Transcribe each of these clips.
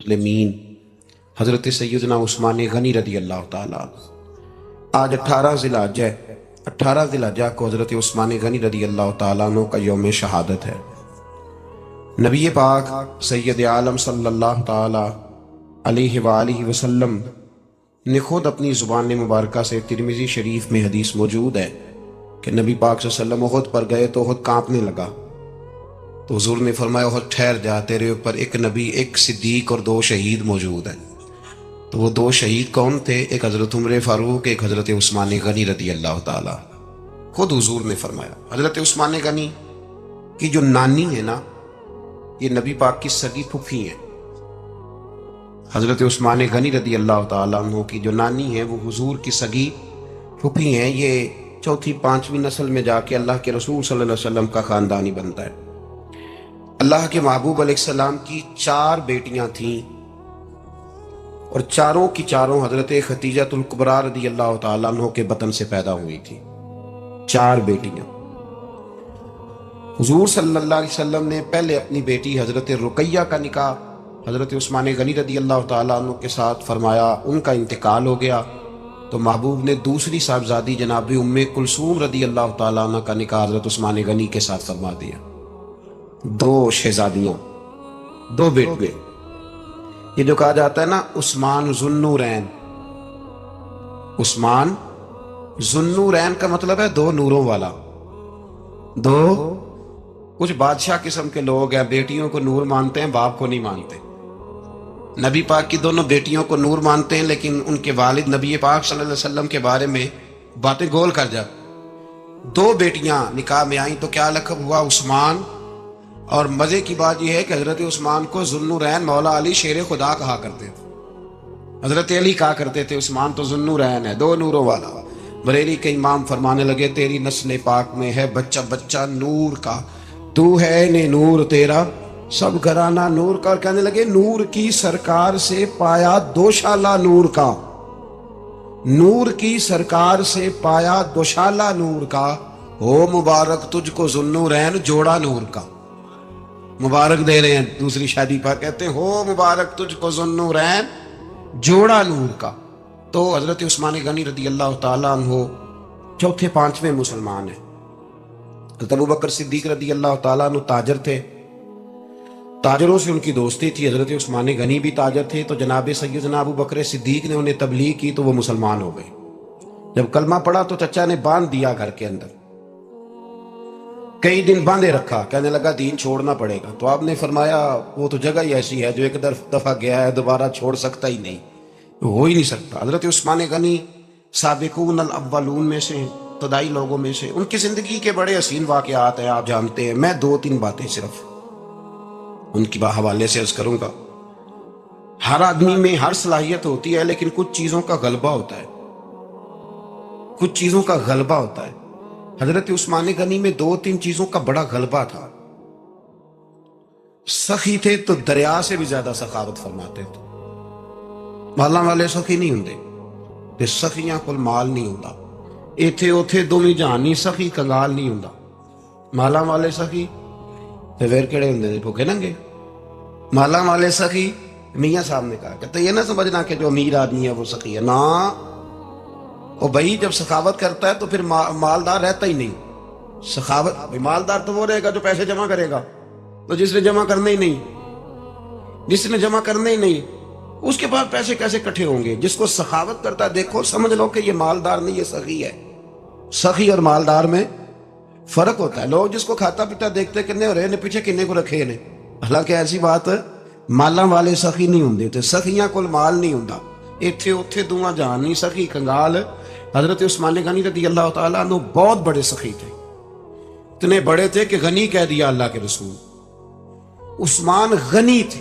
المسلمین حضرت سیدنا عثمان غنی رضی اللہ تعالیٰ آج 18 ذی الحجہ ہے۔ 18 ذی الحجہ کو حضرت عثمان غنی رضی اللہ تعالیٰ عنہ کا یوم شہادت ہے۔ نبی پاک سید عالم صلی اللہ تعالیٰ علیہ وآلہ وسلم نے خود اپنی زبان مبارکہ سے ترمذی شریف میں حدیث موجود ہے کہ نبی پاک صلی اللہ علیہ وسلم احد پر گئے تو احد کانپنے لگا، تو حضور نے فرمایا احد ٹھہر جا، تیرے اوپر ایک نبی، ایک صدیق اور 2 شہید موجود ہیں۔ تو وہ 2 شہید کون تھے؟ ایک حضرت عمر فاروق، ایک حضرت عثمان غنی رضی اللہ تعالیٰ۔ خود حضور نے فرمایا حضرت عثمان غنی کی جو نانی ہے نا، یہ نبی پاک کی سگی پھوپھی ہیں۔ حضرت عثمان غنی رضی اللہ تعالیٰ عنہ کی جو نانی ہے وہ حضور کی سگی پھوپھی ہیں۔ یہ 4تھی 5ویں نسل میں جا کے اللہ کے رسول صلی اللہ علیہ وسلم کا خاندانی بنتا ہے۔ اللہ کے محبوب علیہ السلام کی 4 بیٹیاں تھیں اور چاروں کی چاروں حضرت خدیجہ الکبریٰ رضی اللہ تعالیٰ عنہ کے بطن سے پیدا ہوئی تھی۔ 4 بیٹیاں۔ حضور صلی اللہ علیہ وسلم نے پہلے اپنی بیٹی حضرت رقیہ کا نکاح حضرت عثمان غنی رضی اللہ تعالیٰ عنہ کے ساتھ فرمایا، ان کا انتقال ہو گیا تو محبوب نے دوسری صاحبزادی جناب ام کلثوم رضی اللہ تعالیٰ عنہ کا نکاح حضرت عثمان غنی کے ساتھ فرما دیا۔ 2 شہزادیاں، 2 بیٹے۔ یہ جو کہا جاتا ہے نا عثمان ذو النورین، عثمان ذو النورین کا مطلب ہے 2 نوروں والا۔ 2 کچھ بادشاہ قسم کے لوگ ہیں، بیٹیوں کو نور مانتے ہیں، باپ کو نہیں مانتے۔ نبی پاک کی دونوں بیٹیوں کو نور مانتے ہیں، لیکن ان کے والد نبی پاک صلی اللہ علیہ وسلم کے بارے میں باتیں گول کر جاتے۔ 2 بیٹیاں نکاح میں آئیں تو کیا لقب ہوا؟ عثمان۔ اور مزے کی بات یہ ہے کہ حضرت عثمان کو ذو النورین مولا علی شیر خدا کہا کرتے تھے، حضرت علی کہا کرتے تھے عثمان تو ذو النورین ہے، 2 نوروں والا۔ بریلی کے امام فرمانے لگے تیری نسل پاک میں ہے بچہ بچہ نور کا، تو ہے نے نور تیرا سب گھرانہ نور کا۔ اور کہنے لگے نور کی سرکار سے پایا 2 شالہ نور کا، نور کی سرکار سے پایا 2 شالہ نور کا، ہو مبارک تجھ کو ذو النورین جوڑا نور کا۔ مبارک دے رہے ہیں دوسری شادی پر، کہتے ہیں ہو مبارک تجھ کو ذو النورین جوڑا نور کا۔ تو حضرت عثمان غنی رضی اللہ تعالیٰ عنہ 4تھے 5ویں مسلمان ہیں۔ حضرت ابوبکر صدیق رضی اللہ تعالیٰ عنہ تاجر تھے، تاجروں سے ان کی دوستی تھی۔ حضرت عثمان غنی بھی تاجر تھے، تو جناب سیدنا ابوبکر صدیق نے انہیں تبلیغ کی تو وہ مسلمان ہو گئے۔ جب کلمہ پڑھا تو چچا نے باندھ دیا گھر کے اندر، کئی دن باندھے رکھا، کہنے لگا دین چھوڑنا پڑے گا۔ تو آپ نے فرمایا وہ تو جگہ ہی ایسی ہے جو ایک دفعہ گیا ہے دوبارہ چھوڑ سکتا ہی نہیں، ہو ہی نہیں سکتا۔ حضرت عثمان غنی سابقون الاولون میں سے، ابتدائی لوگوں میں سے، ان کی زندگی کے بڑے حسین واقعات ہیں، آپ جانتے ہیں۔ میں 2-3 باتیں صرف ان کی حوالے سے عرض کروں گا۔ ہر آدمی میں ہر صلاحیت ہوتی ہے، لیکن کچھ چیزوں کا غلبہ ہوتا ہے، کچھ چیزوں کا غلبہ ہوتا ہے۔ حضرت عثمان غنی میں 2-3 چیزوں کا بڑا غلبہ تھا۔ سخی تھے تو دریا سے بھی زیادہ سخاوت فرماتے تھے۔ مالاں والے سخی نہیں ہوندے تے سخیاں کول مال نہیں ہوندا، ایتھے اوتھے دوویں جہانی سخی کنگال نہیں ہوندا۔ مالاں والے سخی تے پھر کہڑے ہوندے نے؟ بھوکے ننگے۔ مالاں والے سخی، میاں صاحب نے کہا کہ یہ نہ سمجھنا کہ جو امیر آدمی ہے وہ سخی ہے، نا، وہ بھائی جب سخاوت کرتا ہے تو پھر مالدار رہتا ہی نہیں۔ سخاوت مالدار تو وہ رہے گا جو پیسے جمع کرے گا، تو جس نے جمع کرنے ہی نہیں، جس نے جمع کرنے ہی نہیں، اس کے پاس پیسے کیسے اکٹھے ہوں گے؟ جس کو سخاوت کرتا ہے، دیکھو سمجھ لو کہ یہ مالدار نہیں، یہ سخی ہے۔ سخی اور مالدار میں فرق ہوتا ہے۔ لوگ جس کو کھاتا پیتا دیکھتے کنے ہو رہے نے، پیچھے کنے کو رکھے نے، حالانکہ ایسی بات مالاں والے سخی نہیں ہوندے تے سخیاں کول مال نہیں ہوندا، ایتھے اوتھے دوواں جہان نہیں سخی کنگال۔ حضرت عثمان غنی رضی اللہ تعالیٰ عنہ بہت بڑے سخی تھے، اتنے بڑے تھے کہ غنی کہہ دیا اللہ کے رسول۔ عثمان غنی تھے،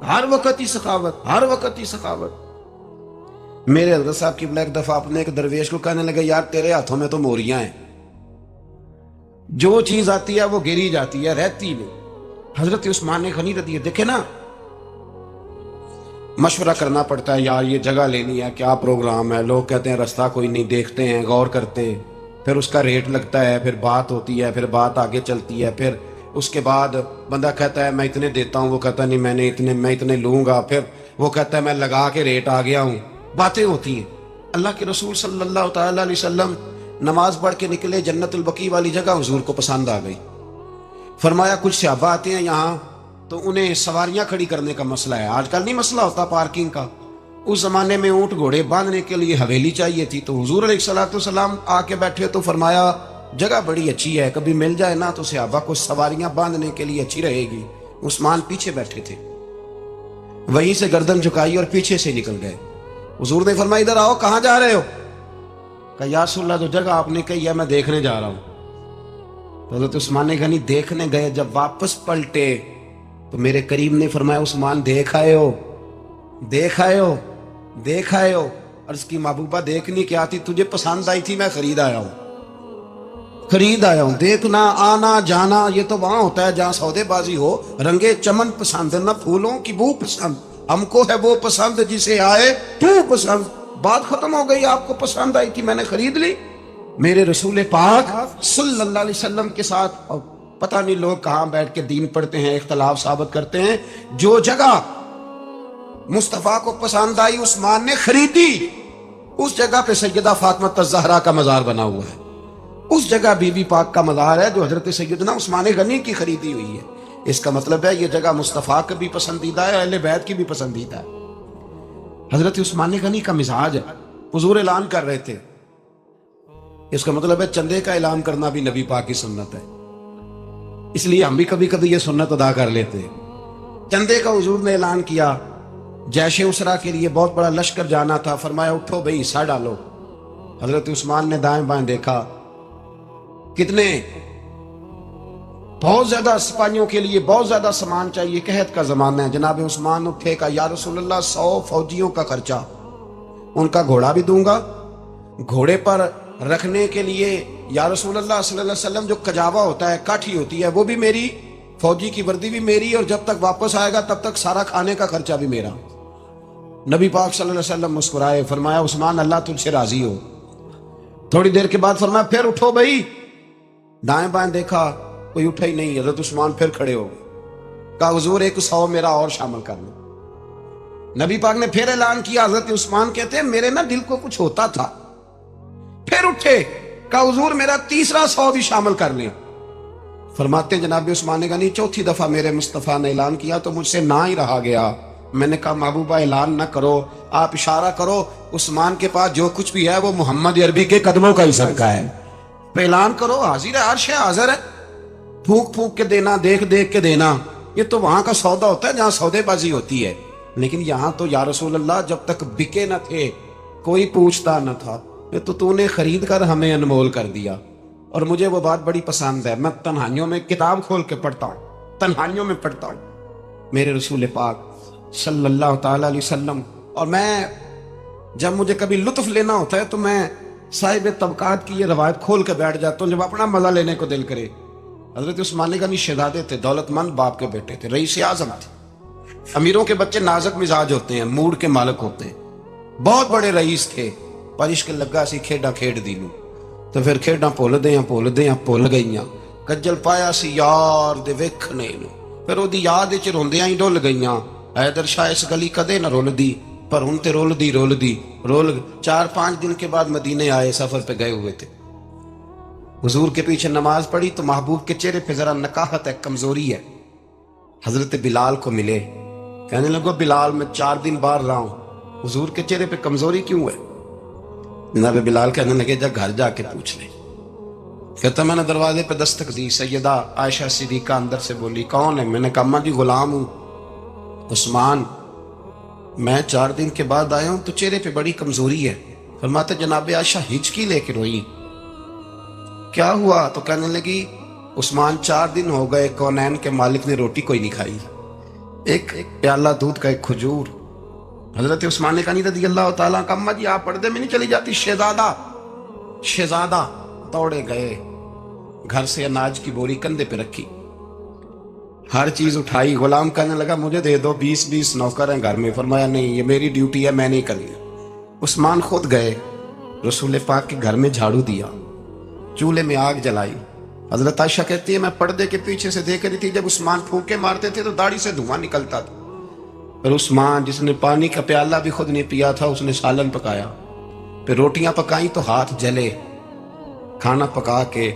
ہر وقت ہی سخاوت، ہر وقت ہی سخاوت۔ میرے حضرت صاحب کی ایک دفعہ اپنے ایک درویش کو کہنے لگے یار تیرے ہاتھوں میں تو موریاں ہیں، جو چیز آتی ہے وہ گری جاتی ہے، رہتی نہیں۔ حضرت عثمان غنی رضی دیکھے نا، مشورہ کرنا پڑتا ہے، یار یہ جگہ لینی ہے، کیا پروگرام ہے، لوگ کہتے ہیں رستہ کوئی نہیں، دیکھتے ہیں، غور کرتے ہیں، پھر اس کا ریٹ لگتا ہے، پھر بات ہوتی ہے، پھر بات آگے چلتی ہے، پھر اس کے بعد بندہ کہتا ہے میں اتنے دیتا ہوں، وہ کہتا ہے نہیں میں اتنے لوں گا، پھر وہ کہتا ہے میں لگا کے ریٹ آ گیا ہوں، باتیں ہوتی ہیں۔ اللہ کے رسول صلی اللہ تعالیٰ علیہ وسلم نماز پڑھ کے نکلے، جنت البقیع والی جگہ حضور کو پسند آ گئی۔ فرمایا کچھ صحابہ آتے ہیں یہاں تو انہیں سواریاں کھڑی کرنے کا مسئلہ ہے، آج کل نہیں مسئلہ ہوتا پارکنگ کا، اس زمانے میں اونٹ گھوڑے باندھنے کے لیے حویلی چاہیے تھی، تو حضور علیہ الصلوۃ والسلام آ کے بیٹھے تو فرمایا جگہ بڑی اچھی ہے، کبھی مل جائے نا تو صحابہ کو سواریاں باندھنے کے لیے اچھی رہے گی۔ عثمان پیچھے بیٹھے تھے، وہیں سے گردن جھکائی اور پیچھے سے نکل گئے۔ حضور نے فرمایا ادھر آؤ، کہاں جا رہے ہو؟ کہا یا رسول اللہ جو جگہ آپ نے کہی ہے میں دیکھنے جا رہا ہوں۔ تو حضرت عثمان نے کہا نہیں، دیکھنے گئے، جب واپس پلٹے تو میرے کریم نے فرمایا عثمان دیکھ آئے ہو، دیکھ آئے ہو، دیکھ آئے ہو؟ عرض کی محبوبہ دیکھنی کیا تھی، تجھے پسند آئی تھی، میں خرید آیا ہوں، خرید آیا ہوں۔ دیکھنا آنا جانا یہ تو وہاں ہوتا ہے جہاں سودے بازی ہو، رنگے چمن پسند نہ پھولوں کی بو پسند، ہم کو ہے وہ پسند جسے آئے تو پسند۔ بات ختم ہو گئی، آپ کو پسند آئی تھی میں نے خرید لی۔ میرے رسول پاک صلی اللہ علیہ وسلم کے ساتھ، اور پتہ نہیں لوگ کہاں بیٹھ کے دین پڑھتے ہیں، اختلاف ثابت کرتے ہیں، جو جگہ مصطفیٰ کو پسند آئی عثمان نے خریدی، اس جگہ پہ سیدہ فاطمہ الزہرا کا مزار بنا ہوا ہے، اس جگہ بی بی پاک کا مزار ہے جو حضرت سیدنا عثمان غنی کی خریدی ہوئی ہے۔ اس کا مطلب ہے یہ جگہ مصطفیٰ کا بھی پسندیدہ ہے، اہل بیت کی بھی پسندیدہ ہے۔ حضرت عثمان غنی کا مزاج ہے، حضور اعلان کر رہے تھے، اس کا مطلب ہے چندے کا اعلان کرنا بھی نبی پاک کی سنت ہے، اس لیے ہم بھی کبھی کبھی یہ سنت ادا کر لیتے ہیں۔ چندے کا حضور نے اعلان کیا، جیش اسرا کے لیے بہت بڑا لشکر جانا تھا، فرمایا اٹھو بھئی حصہ ڈالو۔ حضرت عثمان نے دائیں بائیں دیکھا، کتنے بہت زیادہ سپاہیوں کے لیے بہت زیادہ سامان چاہیے، قحط کا زمانہ ہے۔ جناب عثمان اٹھے، کہا یا رسول اللہ 100 فوجیوں کا خرچہ، ان کا گھوڑا بھی دوں گا، گھوڑے پر رکھنے کے لیے یا رسول اللہ صلی اللہ علیہ وسلم جو کجاوا ہوتا ہے، کاٹھی ہوتی ہے، وہ بھی میری، فوجی کی وردی بھی میری، اور جب تک واپس آئے گا تب تک سارا کھانے کا خرچہ بھی میرا۔ نبی پاک صلی اللہ علیہ وسلم مسکرائے، فرمایا عثمان اللہ تجھ سے راضی ہو۔ تھوڑی دیر کے بعد فرمایا پھر اٹھو بھائی، دائیں بائیں دیکھا کوئی اٹھا ہی نہیں۔ حضرت عثمان پھر کھڑے ہو گئے، کہا حضور 100 میرا اور شامل کر لو۔ نبی پاک نے پھر اعلان کیا، حضرت عثمان کہتے ہیں میرے نا دل کو کچھ ہوتا تھا، پھر اٹھے، کہا حضور میرا تیسرا 100 بھی شامل کر لیں۔ فرماتے ہیں جناب عثمان نے کہا نہیں، چوتھی دفعہ میرے مصطفیٰ نے اعلان کیا تو مجھ سے نہ ہی رہا گیا۔ میں نے کہا محبوبہ اعلان نہ کرو، آپ اشارہ کرو، عثمان کے پاس جو کچھ بھی ہے وہ محمد عربی کے قدموں کا ہی صدقہ ہے، پہ اعلان کرو، حاضر ہے، عرش ہے حاضر ہے، پھونک پھونک کے دینا، دیکھ دیکھ کے دینا، یہ تو وہاں کا سودا ہوتا ہے جہاں سودے بازی ہوتی ہے، لیکن یہاں تو یا رسول اللہ جب تک بکے نہ تھے کوئی پوچھتا نہ تھا، یہ تو نے خرید کر ہمیں انمول کر دیا۔ اور مجھے وہ بات بڑی پسند ہے، میں تنہائیوں میں کتاب کھول کے پڑھتا ہوں، تنہائیوں میں پڑھتا ہوں میرے رسول پاک صلی اللہ تعالیٰ علیہ وسلم، اور میں جب مجھے کبھی لطف لینا ہوتا ہے تو میں صاحب طبقات کی یہ روایت کھول کے بیٹھ جاتا ہوں جب اپنا مزہ لینے کو دل کرے۔ حضرت عثمان غنی شہزادے تھے، دولت مند باپ کے بیٹے تھے، رئیس اعظم تھے۔ امیروں کے بچے نازک مزاج ہوتے ہیں، موڈ کے مالک ہوتے ہیں، بہت بڑے رئیس تھے، پر عشق لگا سی کھیڈاں کھیڈ دی نوں، تو پھر کھیڈاں بھول گئیاں، کجل پایا سی یار دے ویکھنے نوں، پھر وہ دی یاد وچ روندیاں ہی ڈول گئیاں، حیدر شاہ اس گلی کدے نہ رول دی، پر ہن تے رول دی 4-5 دن کے بعد مدینے آئے، سفر پہ گئے ہوئے تھے، حضور کے پیچھے نماز پڑھی تو محبوب کے چہرے پہ ذرا نکاہت ہے، کمزوری ہے۔ حضرت بلال کو ملے، کہنے لگو بلال میں 4 دن باہر رہا ہوں، حضور کے چہرے پہ کمزوری کیوں ہے؟ جناب بلال کہنے لگے جا گھر جا کے پوچھ لے۔ کہتا میں نے دروازے پہ دستک دی، سیدہ عائشہ صدیقہ اندر سے بولی کون ہے؟ میں نے کہا اماں جی غلام ہوں۔ عثمان میں 4 دن کے بعد آیا ہوں تو چہرے پہ بڑی کمزوری ہے۔ فرماتے جناب عائشہ ہچکی لے کے روئی، کیا ہوا؟ تو کہنے لگی عثمان 4 دن ہو گئے کونین کے مالک نے روٹی کوئی نہیں کھائی، ایک پیالہ دودھ کا ایک کھجور۔ حضرت عثمان غنی رضی اللہ تعالیٰ کا اماں جی آپ پردے میں نہیں چلی جاتی؟ شہزادہ دوڑے گئے، گھر سے اناج کی بوری کندھے پہ رکھی، ہر چیز اٹھائی، غلام کہنے لگا مجھے دے دو، 20 نوکر ہیں گھر میں۔ فرمایا نہیں یہ میری ڈیوٹی ہے، میں نہیں کرنی۔ عثمان خود گئے، رسول پاک کے گھر میں جھاڑو دیا، چولہے میں آگ جلائی، حضرت عائشہ کہتی ہے میں پردے کے پیچھے سے دیکھ رہی تھی، جب عثمان پھونکے مارتے تھے تو داڑھی سے دھواں نکلتا تھا، پھر عثمان جس نے پانی کا پیالہ بھی خود نہیں پیا تھا اس نے سالن پکایا، پھر روٹیاں پکائیں تو ہاتھ جلے، کھانا پکا کے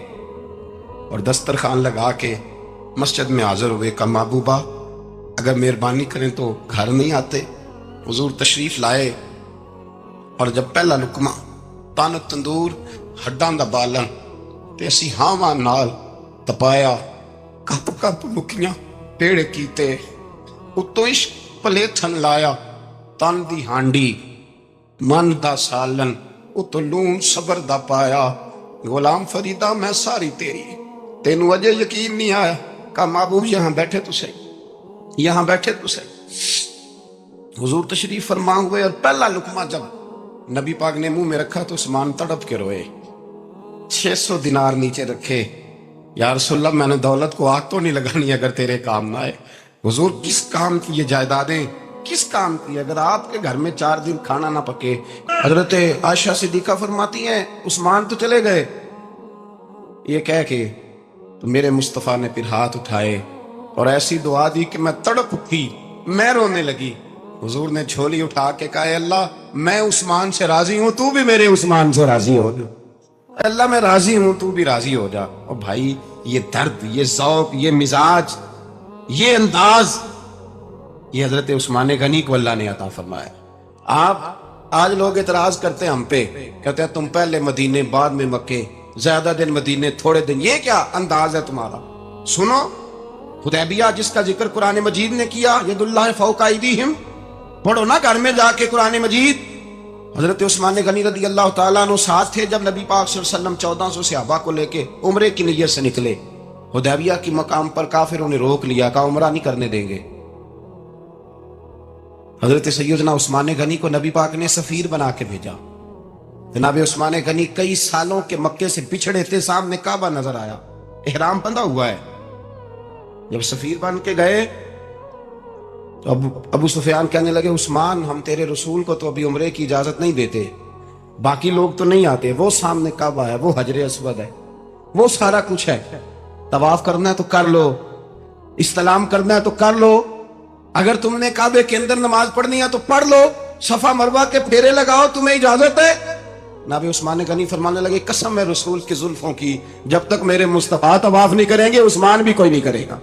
اور دسترخوان لگا کے مسجد میں حاضر ہوئے، کہا محبوبہ اگر مہربانی کریں تو گھر نہیں آتے؟ حضور تشریف لائے اور جب پہلا لقمہ تن تندور ہڈاں دا بالن تے اسی ہاواں نال تپایا، کپ کپ مکیاں پیڑ کیتے، اتوں عشق پلیتھن لایا، تن دی ہانڈی من دا سالن، اتوں لون صبر دا پایا، غلام فریدہ میں ساری تیری، تینوں اجے یقین نہیں آیا؟ کہا محبوب یہاں بیٹھے تو صحیح، یہاں بیٹھے تو صحیح۔ حضور تشریف فرما ہوئے اور پہلا لقمہ جب نبی پاک نے منہ میں رکھا تو عثمان تڑپ کے روئے، 600 دینار نیچے رکھے، یا رسول اللہ میں نے دولت کو آگ تو نہیں لگانی اگر تیرے کام نہ آئے۔ حضور کس کام کی یہ جائیدادیں، کس کام کی اگر آپ کے گھر میں 4 دن کھانا نہ پکے؟ حضرت عائشہ صدیقہ فرماتی ہیں عثمان تو چلے گئے، یہ کہہ کے تو میرے مصطفیٰ نے پھر ہاتھ اٹھائے اور ایسی دعا دی کہ میں تڑپ اٹھی، میں رونے لگی۔ حضور نے جھولی اٹھا کے کہا اے اللہ میں عثمان سے راضی ہوں، تو بھی میرے عثمان سے راضی ہو جا، اللہ میں راضی ہوں تو بھی راضی ہو جا۔ اور بھائی یہ درد، یہ ذوق، یہ مزاج، یہ انداز، یہ حضرت عثمان غنی کو اللہ نے عطا فرمایا۔ آپ آج لوگ اعتراض کرتے ہیں ہم پہ، کہتے ہیں تم پہلے مدینے بعد میں مکے، زیادہ دن مدینے تھوڑے دن، یہ کیا انداز ہے تمہارا؟ سنو حدیبیہ جس کا ذکر قرآن مجید نے کیا، ید اللہ فوق ایدیہم، پڑھو نا گھر میں جا کے قرآن مجید۔ حضرت عثمان غنی رضی اللہ تعالیٰ عنہ ساتھ تھے جب نبی پاک صلی اللہ علیہ وسلم 1400 صحابہ کو لے کے عمرے کی نیت سے نکلے، حدیبیہ کی مقام پر کافروں نے روک لیا، کہا عمرہ نہیں کرنے دیں گے۔ حضرت سیدنا عثمان غنی کو نبی پاک نے سفیر بنا کے بھیجا۔ جناب عثمان غنی کئی سالوں کے مکے سے بچھڑے تھے، سامنے کعبہ نظر آیا، احرام بندھا ہوا ہے۔ جب سفیر بن کے گئے تو ابو سفیان کہنے لگے عثمان ہم تیرے رسول کو تو ابھی عمرے کی اجازت نہیں دیتے، باقی لوگ تو نہیں آتے، وہ سامنے کعبہ ہے، وہ حجر اسود ہے، وہ سارا کچھ ہے، طواف کرنا ہے تو کر لو، استلام کرنا ہے تو کر لو، اگر تم نے کعبے کے اندر نماز پڑھنی ہے تو پڑھ لو، صفا مروہ کے پھیرے لگاؤ، تمہیں اجازت ہے۔ نبی عثمان غنی فرمانے لگے قسم ہے رسول کی زلفوں کی، جب تک میرے مصطفیٰ طواف نہیں کریں گے عثمان بھی کوئی نہیں کرے گا۔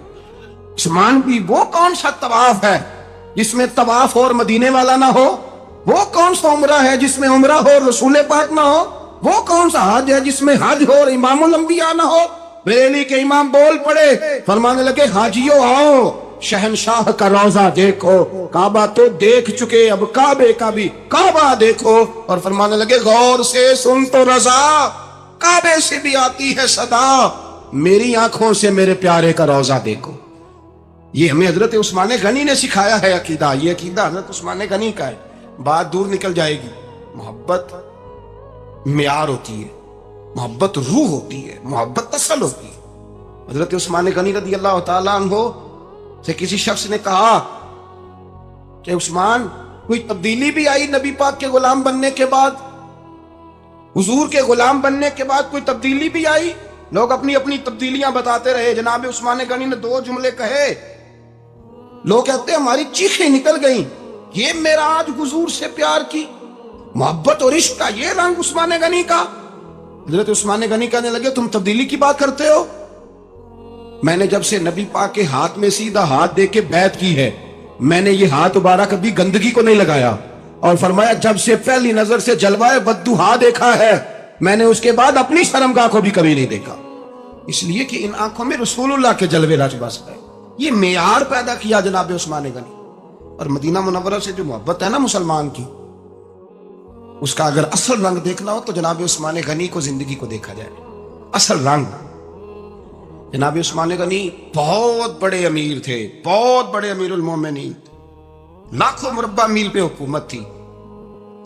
عثمان بھی وہ کون سا طواف ہے جس میں طواف اور مدینے والا نہ ہو؟ وہ کون سا عمرہ ہے جس میں عمرہ ہو اور رسول پاک نہ ہو؟ وہ کون سا حج ہے جس میں حج ہو اور امام الانبیاء نہ ہو؟ بریلی کے امام بول پڑے، فرمانے لگے حاجیوں آؤ شہنشاہ کا روضہ دیکھو، کعبہ تو دیکھ چکے اب کعبے کا بھی کعبہ دیکھو، اور فرمانے لگے غور سے سن تو رضا، کعبے سے بھی آتی ہے صدا، میری آنکھوں سے میرے پیارے کا روضہ دیکھو۔ یہ ہمیں حضرت عثمان غنی نے سکھایا ہے عقیدہ، یہ عقیدہ حضرت عثمان غنی کا ہے۔ بات دور نکل جائے گی، محبت معیار ہوتی ہے، محبت روح ہوتی ہے، محبت اصل ہوتی ہے۔ حضرت عثمان غنی رضی اللہ تعالیٰ عنہ سے کسی شخص نے کہا کہ عثمان کوئی تبدیلی بھی آئی نبی پاک کے غلام بننے کے بعد؟ حضور کے غلام بننے کے بعد کوئی تبدیلی بھی آئی؟ لوگ اپنی اپنی تبدیلیاں بتاتے رہے۔ جناب عثمان غنی نے 2 جملے کہے، لوگ کہتے ہیں ہماری چیخیں نکل گئیں، یہ معراج حضور سے پیار کی محبت اور عشق کا یہ رنگ عثمان غنی کا۔ حضرت عثمان غنی کہنے لگے تم تبدیلی کی بات کرتے ہو؟ میں نے جب سے نبی پاک کے ہاتھ میں سیدھا ہاتھ دے کے بیعت کی ہے، میں نے یہ ہاتھ دوبارہ کبھی گندگی کو نہیں لگایا، اور فرمایا جب سے پہلی نظر سے جلوہ بددہا دیکھا ہے میں نے اس کے بعد اپنی شرمگاہ کو بھی کبھی نہیں دیکھا، اس لیے کہ ان آنکھوں میں رسول اللہ کے جلوے رچ بس ہے۔ یہ معیار پیدا کیا جناب عثمان غنی۔ اور مدینہ منورہ سے جو محبت ہے نا مسلمان کی، اس کا اگر اصل رنگ دیکھنا ہو تو جناب عثمان غنی کو زندگی کو دیکھا جائے، اصل رنگ۔ جناب عثمان غنی بہت بڑے امیر تھے، بہت بڑے امیر المومنین، لاکھوں مربع میل پہ حکومت تھی۔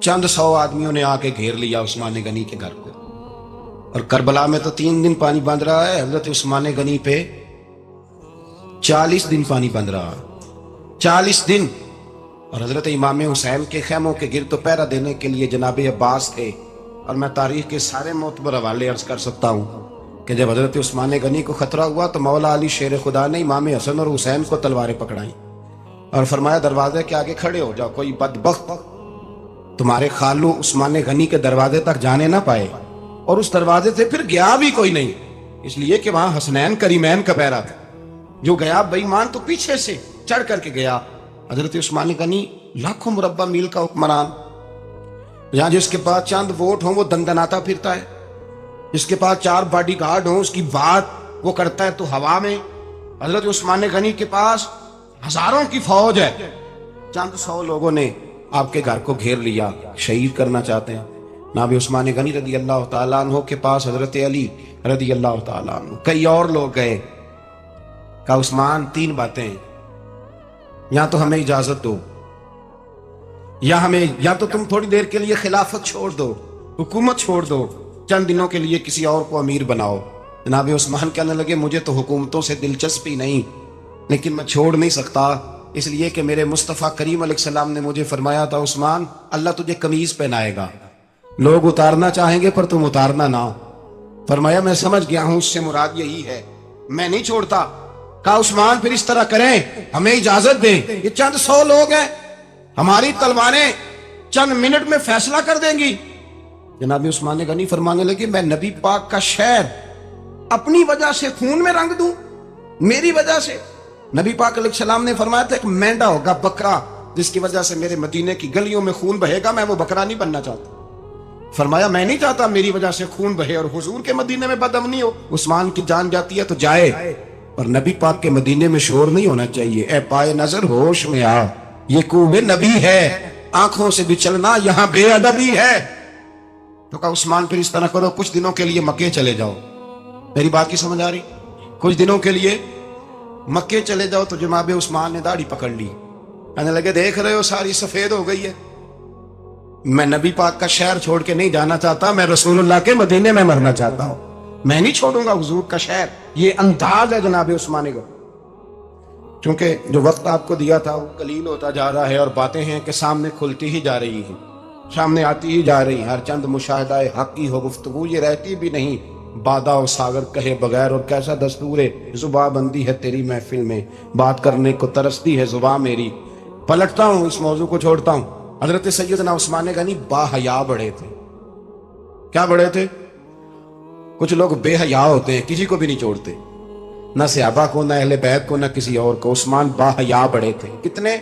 چند 100 آدمیوں نے آ کے گھیر لیا عثمان غنی کے گھر کو، اور کربلا میں تو 3 دن پانی بند رہا ہے، حضرت عثمان غنی پہ 40 دن پانی بند رہا، 40 دن۔ اور حضرت امام حسین کے خیموں کے گرد تو پہرا دینے کے لیے جناب عباس تھے، اور میں تاریخ کے سارے معتبر حوالے عرض کر سکتا ہوں۔ کہ جب حضرت عثمان غنی کو خطرہ ہوا تو مولا علی شیر خدا نے امام حسن اور حسین کو تلواریں پکڑائیں اور فرمایا دروازے کے آگے کھڑے ہو جاؤ، کوئی بدبخت تمہارے خالو عثمان غنی کے دروازے تک جانے نہ پائے۔ اور اس دروازے سے پھر گیا بھی کوئی نہیں، اس لیے کہ وہاں حسنین کریمین کا پیرا تھا۔ جو گیا بے ایمان تو پیچھے سے چڑھ کر کے گیا۔ حضرت عثمان غنی لاکھوں مربع میل کا حکمران، یہاں جس کے پاس چند ووٹ ہوں وہ دندناتا پھرتا ہے، جس کے پاس 4 باڈی گارڈ ہوں اس کی بات وہ کرتا ہے تو ہوا میں۔ حضرت عثمان غنی کے پاس ہزاروں کی فوج ہے، چند 100 لوگوں نے آپ کے گھر کو گھیر لیا، شہید کرنا چاہتے ہیں۔ جناب عثمان غنی رضی اللہ تعالیٰ عنہ کے پاس حضرت علی رضی اللہ تعالیٰ عنہ، کئی اور لوگ گئے۔ کہا عثمان 3 باتیں ہیں، یا تو ہمیں اجازت دو، یا تو تم تھوڑی دیر کے لیے خلافت چھوڑ دو، حکومت چھوڑ دو، چند دنوں کے لیے کسی اور کو امیر بناؤ۔ جناب عثمان کہنے لگے مجھے تو حکومتوں سے دلچسپی نہیں، لیکن میں چھوڑ نہیں سکتا، اس لیے کہ میرے مصطفیٰ کریم علیہ السلام نے مجھے فرمایا تھا عثمان اللہ تجھے قمیض پہنائے گا، لوگ اتارنا چاہیں گے پر تم اتارنا نہ۔ فرمایا میں سمجھ گیا ہوں، اس سے مراد یہی ہے، میں نہیں چھوڑتا۔ کہا عثمان پھر اس طرح کریں، ہمیں اجازت دیں، یہ چند 100 لوگ ہیں، ہماری تلواریں چند منٹ میں فیصلہ کر دیں گی۔ جناب عثمان غنی فرمانے لگے میں نبی پاک کا شہر اپنی وجہ سے خون میں رنگ دوں، میری وجہ سے؟ نبی پاک علیہ السلام نے فرمایا تھا ایک مینڈا ہوگا، بکرا، جس کی وجہ سے میرے مدینے کی گلیوں میں خون بہے گا، میں وہ بکرا نہیں بننا چاہتا۔ فرمایا میں نہیں چاہتا میری وجہ سے خون بہے اور حضور کے مدینے میں بدامنی ہو۔ عثمان کی جان جاتی ہے تو جائے، اور نبی پاک کے مدینے میں شور نہیں ہونا چاہیے۔ اے پائے نظر ہوش میں آ، یہ کوہ نبی ہے، آنکھوں سے بھی چلنا یہاں بے ادبی ہے۔ تو کہا عثمان پھر اس طرح کرو، کچھ دنوں کے لیے مکے چلے جاؤ۔ میری بات کی سمجھ آ رہی؟ کچھ دنوں کے لیے مکے چلے جاؤ۔ تو جناب عثمان نے داڑھی پکڑ لی، کہنے لگے دیکھ رہے ہو ساری سفید ہو گئی ہے، میں نبی پاک کا شہر چھوڑ کے نہیں جانا چاہتا، میں رسول اللہ کے مدینے میں مرنا چاہتا ہوں، میں نہیں چھوڑوں گا حضور کا شہر۔ یہ انداز ہے جناب عثمان کا۔ چونکہ جو وقت آپ کو دیا تھا وہ قلیل ہوتا جا رہا ہے، اور باتیں ہیں کہ سامنے کھلتی ہی جا رہی ہیں، سامنے آتی ہی جا رہی ہیں، ہر چند مشاہدہ حق کی ہو گفتگو یہ رہتی بھی نہیں، بادہ و ساگر کہے بغیر، اور کیسا دستور ہے زباں بندی ہے تیری محفل میں، بات کرنے کو ترستی ہے زباں میری۔ پلٹتا ہوں، اس موضوع کو چھوڑتا ہوں۔ حضرت سیدنا عثمان غنی با حیا بڑے تھے۔ کیا بڑے تھے؟ کچھ لوگ بے حیا ہوتے ہیں، کسی کو بھی نہیں چھوڑتے، نہ صحابہ کو، نہ اہل بیت کو، نہ کسی اور کو۔ عثمان با حیا بڑے تھے۔ کتنے؟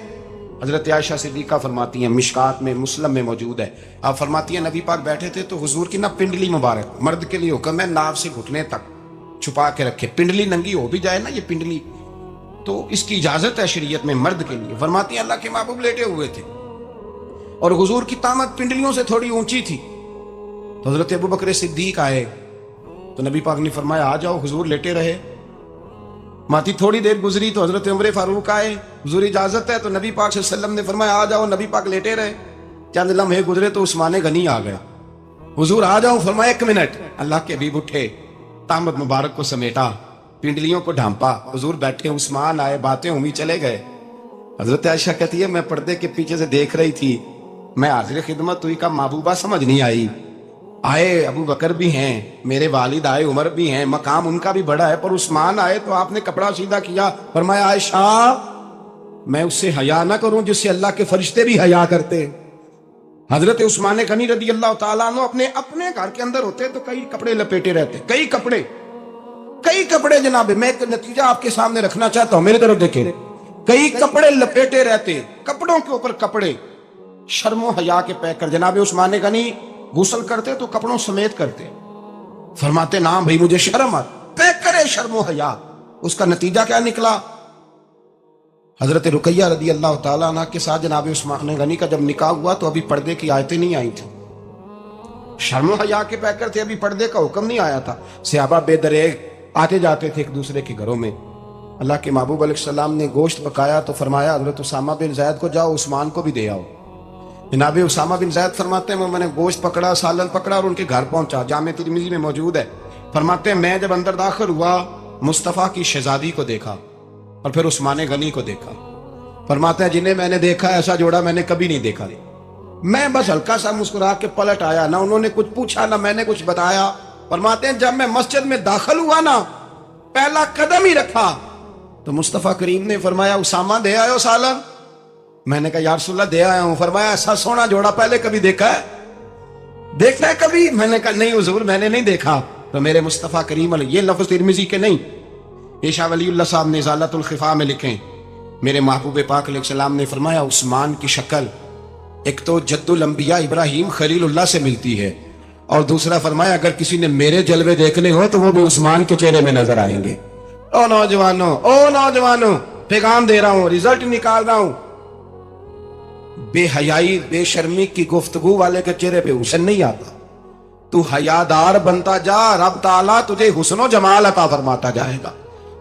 حضرت عائشہ صدیقہ فرماتی ہیں، مشکات میں مسلم میں موجود ہے، آپ فرماتی ہیں نبی پاک بیٹھے تھے تو حضور کی نہ پنڈلی مبارک، مرد کے لیے حکم ہے ناف سے گھٹنے تک چھپا کے رکھے، پنڈلی ننگی ہو بھی جائے نا، یہ پنڈلی تو اس کی اجازت ہے شریعت میں مرد کے لیے۔ فرماتی ہیں اللہ کے محبوب لیٹے ہوئے تھے اور حضور کی طامت پنڈلیوں سے تھوڑی اونچی تھی، تو حضرت ابوبکر صدیق آئے تو نبی پاک نے فرمایا آ جاؤ، حضور لیٹے رہے۔ ماتی تھوڑی دیر گزری تو حضرت عمر فاروق آئے، حضور اجازت ہے، تو نبی پاک صلی اللہ علیہ وسلم نے فرمایا آ جاؤ، نبی پاک لیٹے رہے۔ چند لمحے گزرے تو عثمان غنی آ گیا، حضور آ جاؤ، فرمایا 1 منٹ۔ اللہ کے حبیب اٹھے، طامت مبارک کو سمیٹا، پنڈلیوں کو ڈھانپا، حضور بیٹھے، عثمان آئے، باتیں ہوئی، چلے گئے۔ حضرت عائشہ کہتی ہے میں پردے کے پیچھے سے دیکھ رہی تھی، میں حاضر خدمت ہوئی، کا محبوبہ سمجھ نہیں آئی، آئے ابو بکر بھی ہیں، میرے والد آئے، عمر بھی ہیں، مقام ان کا بھی بڑا ہے، پر عثمان آئے تو آپ نے کپڑا سیدھا کیا، فرمایا عائشہ میں اس سے حیا نہ کروں جس سے اللہ کے فرشتے بھی حیا کرتے۔ حضرت عثمان غنی رضی اللہ تعالیٰ عنہ اپنے گھر کے اندر ہوتے تو کئی کپڑے لپیٹے رہتے، کئی کپڑے جناب، میں ایک نتیجہ آپ کے سامنے رکھنا چاہتا ہوں، میرے طرف دیکھیں، کئی کپڑے لپیٹے رہتے، کپڑوں کے اوپر کپڑے، شرم و حیا کے پیکر۔ جناب عثمان غنی غسل کرتے تو کپڑوں سمیت کرتے، فرماتے نام بھائی مجھے شرم آتی، پیکر شرم و حیا۔ اس کا نتیجہ کیا نکلا؟ حضرت رقیہ رضی اللہ تعالیٰ عنہ کے ساتھ جناب عثمان غنی کا جب نکاح ہوا تو ابھی پردے کی آیتیں نہیں آئی تھیں، شرم و حیا کے پیکر تھے، ابھی پردے کا حکم نہیں آیا تھا، صحابہ بے دریغ آتے جاتے تھے ایک دوسرے کے گھروں میں۔ اللہ کے محبوب علیہ السلام نے گوشت پکایا تو فرمایا حضرت اسامہ بن زید کو جاؤ عثمان کو بھی دے آؤ۔ جناب اسامہ بن زید فرماتے ہیں میں نے گوشت پکڑا، سالن پکڑا اور ان کے گھر پہنچا، جامع ترمذی میں موجود ہے۔ فرماتے ہیں میں جب اندر داخل ہوا مصطفیٰ کی شہزادی کو دیکھا اور پھر عثمان غنی کو دیکھا۔ فرماتے ہیں جنہیں میں نے دیکھا ایسا جوڑا میں نے کبھی نہیں دیکھا، میں بس ہلکا سا مسکرا کے پلٹ آیا، نہ انہوں نے کچھ پوچھا نہ میں نے کچھ بتایا، فرماتے ہیں جب میں مسجد میں داخل ہوا نا، پہلا قدم ہی رکھا تو مصطفیٰ کریم نے فرمایا اسامہ دے آئے ہو سالن؟ میں نے کہا یا رسول اللہ دے آیا ہوں۔ فرمایا ایسا سونا جوڑا پہلے کبھی دیکھا ہے؟ دیکھا ہے کبھی؟ میں نے کہا نہیں حضور میں نے نہیں دیکھا۔ تو میرے مصطفیٰ کریم علیہ، یہ لفظ ترمذی کے نہیں، یہ شاہ ولی اللہ صاحب نے ازالۃ الخفا میں لکھیں، میرے محبوب پاک علیہ السلام نے فرمایا عثمان کی شکل ایک تو جد الانبیاء ابراہیم خلیل اللہ سے ملتی ہے، اور دوسرا فرمایا اگر کسی نے میرے جلوے دیکھنے ہو تو وہ بھی عثمان کے چہرے میں نظر آئیں گے۔ او نوجوانوں پیغام دے رہا ہوں، رزلٹ نکال رہا ہوں، بے حیائی بے شرمی کی گفتگو والے کے چہرے پہ حسن نہیں آتا، تو حیادار بنتا جا، رب تعالیٰ تجھے حسن و جمال عطا فرماتا جائے گا۔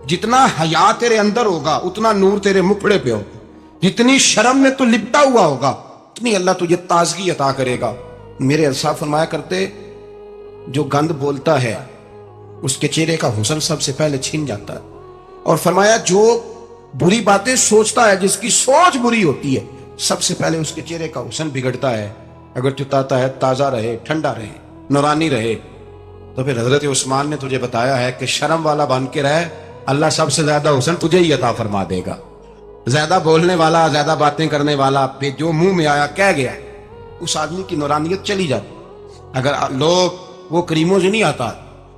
جتنا حیا تیرے اندر ہوگا اتنا نور تیرے مکھڑے پہ ہوگا، جتنی شرم میں تو لپٹا ہوا ہوگا اتنی اللہ تجھے تازگی عطا کرے گا۔ میرے الصاف فرمایا کرتے جو گند بولتا ہے اس کے چہرے کا حسن سب سے پہلے چھن جاتا ہے، اور فرمایا جو بری باتیں سوچتا ہے، جس کی سوچ بری ہوتی ہے، سب سے پہلے اس کے چہرے کا حسن بگڑتا ہے۔ اگر چاہتا ہے تازہ رہے، ٹھنڈا رہے، نورانی رہے، تو پھر حضرت عثمان نے تجھے بتایا ہے کہ شرم والا بن کے رہ، اللہ سب سے زیادہ حسن تجھے ہی عطا فرما دے گا۔ زیادہ بولنے والا، زیادہ باتیں کرنے والا، پہ جو منہ میں آیا کہہ گیا، اس آدمی کی نورانیت چلی جاتی۔ اگر لوگ وہ کریموں سے نہیں آتا،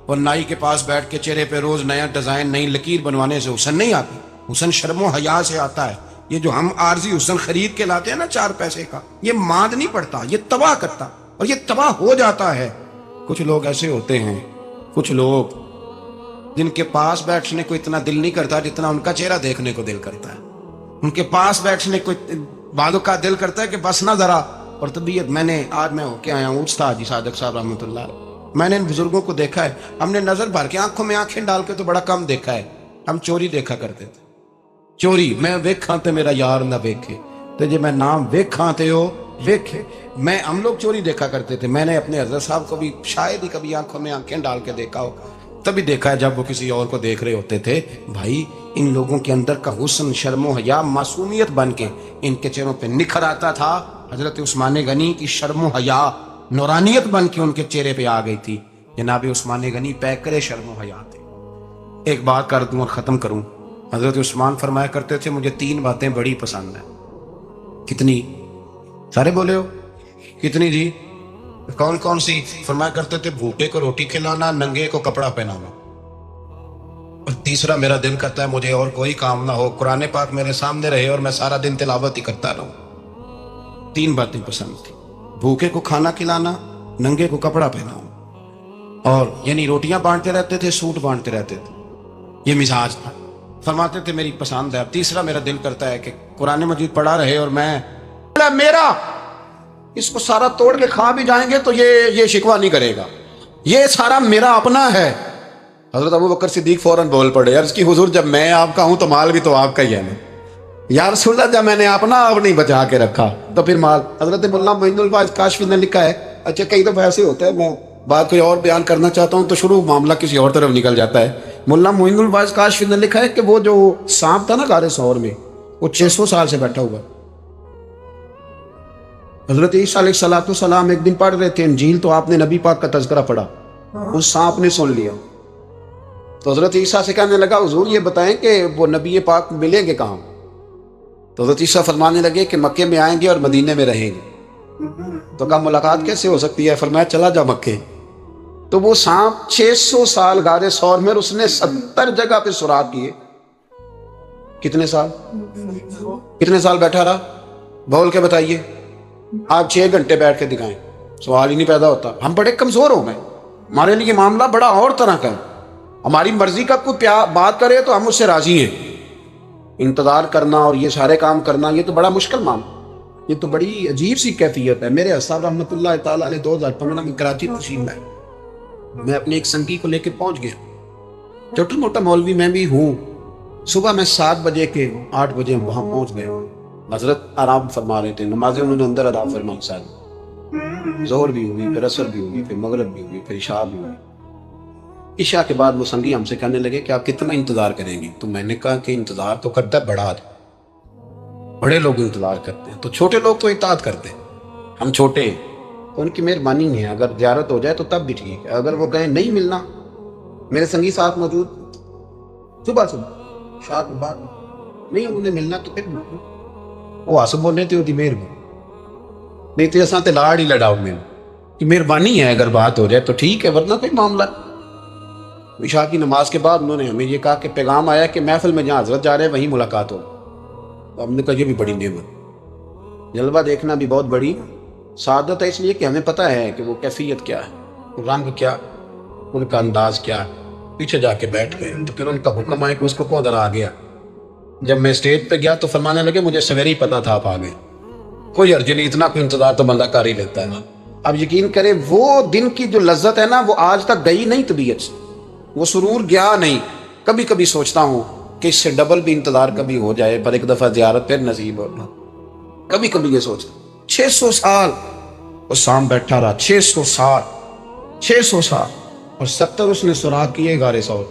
اور نائی کے پاس بیٹھ کے چہرے پہ روز نیا ڈیزائن، نئی لکیر بنوانے سے حسن نہیں آتی، حسن شرم و حیا سے آتا ہے۔ یہ جو ہم عارضی حسن خرید کے لاتے ہیں نا 4 پیسے کا، یہ ماند نہیں پڑتا، یہ تباہ کرتا، اور یہ تباہ ہو جاتا ہے۔ کچھ لوگ ایسے ہوتے ہیں، کچھ لوگ جن کے پاس بیٹھنے کو اتنا دل نہیں کرتا جتنا ان کا چہرہ دیکھنے کو دل کرتا ہے۔ ان کے پاس بیٹھنے کو بعضوں کا دل کرتا ہے کہ بس نہ ذرا، اور طبیعت آج میں ہو کے آیا ہوں استاد جی صادق صاحب رحمۃ اللہ علیہ، میں نے ان بزرگوں کو دیکھا ہے، ہم نے نظر بھر کے آنکھوں میں آنکھیں ڈال کے تو بڑا کم دیکھا ہے۔ ہم چوری دیکھا کرتے تھے، چوری میں ویکھاں تے میرا یار نہ ویکھے، تے جے میں نام ویکھاں تے ہو ویکھے، ہم لوگ چوری دیکھا کرتے تھے۔ میں نے اپنے حضرت صاحب کو بھی شاید ہی کبھی آنکھوں میں آنکھیں ڈال کے دیکھا ہو، تبھی دیکھا ہے جب وہ کسی اور کو دیکھ رہے ہوتے تھے۔ بھائی ان لوگوں کے اندر کا حسن، شرم و حیا، معصومیت بن کے ان کے چہروں پہ نکھر آتا تھا۔ حضرت عثمان غنی کی شرم و حیا نورانیت بن کے ان کے چہرے پہ آ گئی تھی۔ جناب عثمان غنی پیکرے شرم و حیا تھے۔ ایک بات کر دوں اور ختم کروں، حضرت عثمان فرمایا کرتے تھے مجھے 3 باتیں بڑی پسند ہیں۔ کتنی؟ سارے بولے ہو کتنی جی؟ کون کون سی؟ فرمایا کرتے تھے بھوکے کو روٹی کھلانا، ننگے کو کپڑا پہنانا، اور تیسرا میرا دل کرتا ہے مجھے اور کوئی کام نہ ہو، قرآن پاک میرے سامنے رہے اور میں سارا دن تلاوت ہی کرتا رہوں۔ 3 باتیں پسند تھی، بھوکے کو کھانا کھلانا، ننگے کو کپڑا پہنانا، اور یعنی روٹیاں بانٹتے رہتے تھے، سوٹ بانٹتے رہتے تھے، یہ مزاج تھا۔ فرماتے تھے میری پسند ہے۔ اب تیسرا میرا دل کرتا ہے کہ قرآن مجید پڑھا رہے اور میں میرا اس کو سارا توڑ کے کھا بھی جائیں گے تو یہ شکوہ نہیں کرے گا، یہ سارا میرا اپنا ہے۔ حضرت ابو بکر صدیق فوراً بول پڑے، عرض کی حضور جب میں آپ کا ہوں تو مال بھی تو آپ کا ہی ہے نا۔ یا رسول اللہ جب میں نے اپنا آپ نہیں بچا کے رکھا تو پھر مال۔ حضرت مولانا معین الفاظ کاشفی نے لکھا ہے، اچھا کئی دفعہ ایسے ہوتا ہے میں بات کوئی اور بیان کرنا چاہتا ہوں تو شروع معاملہ کسی اور طرف نکل جاتا ہے۔ مولانا معین الفاظ کاشفی نے لکھا ہے کہ وہ جو سانپ تھا نا غار ثور میں، وہ 600 سال سے بیٹھا ہوا۔ حضرت عیسیٰ علیہ السلام ایک دن پڑھ رہے تھے انجیل، تو آپ نے نبی پاک کا تذکرہ پڑھا، اس سانپ نے سن لیا، تو حضرت عیسیٰ سے کہنے لگا حضور یہ بتائیں کہ وہ نبی پاک ملیں گے کہاں؟ تو حضرت عیسیٰ فرمانے لگے کہ مکے میں آئیں گے اور مدینے میں رہیں گے۔ تو کہا ملاقات کیسے ہو سکتی ہے؟ فرمایا چلا جا مکے۔ تو وہ سانپ 600 سال غار ثور میں، اس نے 70 جگہ پہ سوراخ کیے۔ کتنے سال بیٹھا رہا؟ بول کے بتائیے۔ آپ 6 گھنٹے بیٹھ کے دکھائیں، سوال ہی نہیں پیدا ہوتا۔ ہم بڑے کمزور ہو گئے، ہمارے لیے معاملہ بڑا اور طرح کا ہے۔ ہماری مرضی کا کوئی بات کرے تو ہم اس سے راضی ہیں۔ انتظار کرنا اور یہ سارے کام کرنا، یہ تو بڑا مشکل معاملہ، یہ تو بڑی عجیب سی کیفیت ہے۔ میرے استاد رحمۃ اللہ تعالیٰ علیہ 2015 میں کراچی تشریف لائے، میں اپنے ایک سنگی کو لے کے پہنچ گیا، چھوٹا موٹا مولوی میں بھی ہوں۔ صبح میں 7 بجے کے 8 بجے وہاں پہنچ گئے، حضرت آرام فرما رہے تھے، نمازیں انہوں نے اندر ادا فرمائی ساری، ظہر بھی ہوئی، پھر عصر بھی ہوئی، پھر مغرب بھی ہوئی، پھر عشاء بھی ہوئی۔ عشاء کے بعد وہ سنگی ہم سے کہنے لگے کہ آپ کتنا انتظار کریں گے؟ تو میں نے کہا کہ انتظار تو کرتا ہے بڑا آدمی، بڑے لوگ انتظار کرتے ہیں، تو چھوٹے لوگ تو اطاعت کرتے ہیں، ہم چھوٹے ہیں، ان کی مہربانی ہے، اگر زیارت ہو جائے تو تب بھی ٹھیک ہے، اگر وہ کہیں نہیں ملنا، میرے سنگی ساتھ موجود صبح شام کے بعد نہیں انہیں ملنا تو پھر وہ آسو بولنے تھے مہربانی نہیں تو اصل لاڑ ہی لڑاؤ میں کہ مہربانی ہے، اگر بات ہو جائے تو ٹھیک ہے، ورنہ کوئی معاملہ نہیں۔ عشاء کی نماز کے بعد انہوں نے ہمیں یہ کہا کہ پیغام آیا کہ محفل میں جہاں حضرت جا رہے ہیں وہیں ملاقات ہو۔ ہم نے کہا یہ بھی بڑی نعمت، جلوہ دیکھنا بھی بہت بڑی سعادت ہے، اس لیے کہ ہمیں پتہ ہے کہ وہ کیفیت کیا ہے، رنگ کیا، ان کا انداز کیا ہے۔ پیچھے جا کے بیٹھ گئے تو پھر ان کا حکم آیا کہ اس کو کون آ گیا۔ جب میں اسٹیج پہ گیا تو فرمانے لگے مجھے سویرے ہی پتا تھا آپ آ گئے، کوئی عرض نہیں، اتنا کوئی انتظار تو بندہ کر ہی لیتا ہے نا۔ اب یقین کرے وہ دن کی جو لذت ہے نا وہ آج تک گئی نہیں طبیعت سے، وہ سرور گیا نہیں۔ کبھی کبھی سوچتا ہوں کہ اس سے ڈبل بھی انتظار کبھی ہو جائے پر ایک دفعہ زیارت پھر نصیب ہونا۔ کبھی کبھی یہ سوچتا 600 سال وہ سام بیٹھا رہا، 600 سال 600 سال اور 70 اس نے سراغ کیے غار ثور،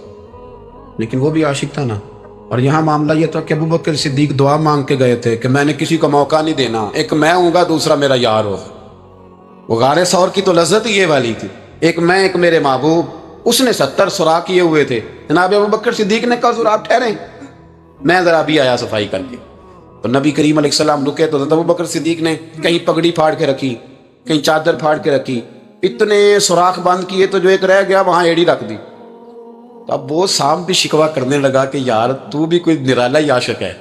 لیکن وہ بھی عاشق تھا نا۔ اور یہاں معاملہ یہ تھا کہ ابو بکر صدیق دعا مانگ کے گئے تھے کہ میں نے کسی کو موقع نہیں دینا، ایک میں ہوں گا دوسرا میرا یار ہوگا۔ وہ غار ثور کی تو لذت ہی یہ والی تھی، ایک میں ایک میرے محبوب۔ اس نے 70 سراغ کیے ہوئے تھے، جناب ابو بکر صدیق نے کہا حضور آپ ٹھہریں، میں ذرا بھی آیا صفائی کر کے۔ تو نبی کریم علیہ السلام رکے تو ابو بکر صدیق نے کہیں پگڑی پھاڑ کے رکھی، کہیں چادر پھاڑ کے رکھی، اتنے سوراخ بند کیے تو جو ایک رہ گیا وہاں ایڑی رکھ دی۔ تو اب وہ سام بھی شکوہ کرنے لگا کہ یار تو بھی کوئی نرالا ہی عاشق ہے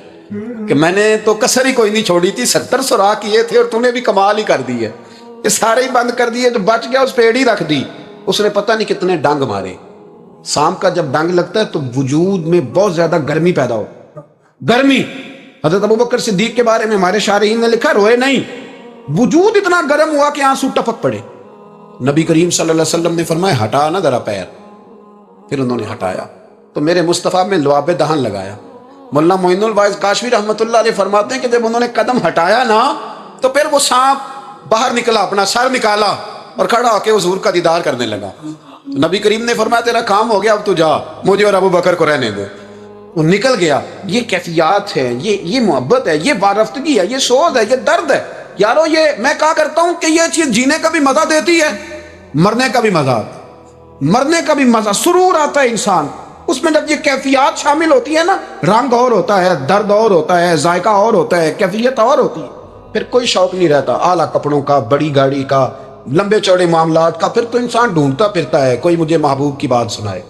کہ میں نے تو کسر ہی کوئی نہیں چھوڑی تھی، 70 سوراخ کیے تھے اور تو نے بھی کمال ہی کر دی ہے، یہ سارے ہی بند کر دیے، جو بچ گیا اس پہ ایڑی رکھ دی۔ اس نے پتہ نہیں کتنے ڈنگ مارے۔ سام کا جب ڈنگ لگتا ہے تو وجود میں بہت زیادہ گرمی پیدا ہو، گرمی۔ حضرت ابو بکر صدیق کے بارے میں ہمارے شارحین نے لکھا روئے نہیں، وجود اتنا گرم ہوا کہ آنسو ٹپک پڑے۔ نبی کریم صلی اللہ علیہ وسلم نے فرمایا ہٹا نا ذرا پیر، پھر انہوں نے ہٹایا تو میرے مصطفیٰ میں لعاب دہن لگایا۔ مولانا معین الواعظ کاشفی رحمۃ اللہ علیہ فرماتے ہیں کہ جب انہوں نے قدم ہٹایا نا تو پھر وہ سانپ باہر نکلا، اپنا سر نکالا اور کھڑا ہو کے حضور کا دیدار کرنے لگا۔ نبی کریم نے فرمایا تیرا کام ہو گیا، اب تو جا، مجھے اور ابو بکر کو رہنے دو۔ وہ نکل گیا۔ یہ کیفیات ہے، یہ محبت ہے، یہ وارفتگی ہے، یہ سوز ہے، یہ درد ہے۔ یارو یہ میں کہا کرتا ہوں کہ یہ چیز جینے کا بھی مزہ دیتی ہے، مرنے کا بھی مزہ آتا ہے، مرنے کا بھی مزہ، سرور آتا ہے انسان اس میں جب یہ کیفیات شامل ہوتی ہے نا۔ رنگ اور ہوتا ہے، درد اور ہوتا ہے، ذائقہ اور ہوتا ہے، کیفیت اور ہوتی ہے، پھر کوئی شوق نہیں رہتا اعلیٰ کپڑوں کا، بڑی گاڑی کا، لمبے چوڑے معاملات کا۔ پھر تو انسان ڈھونڈتا پھرتا ہے کوئی مجھے محبوب کی بات سنائے،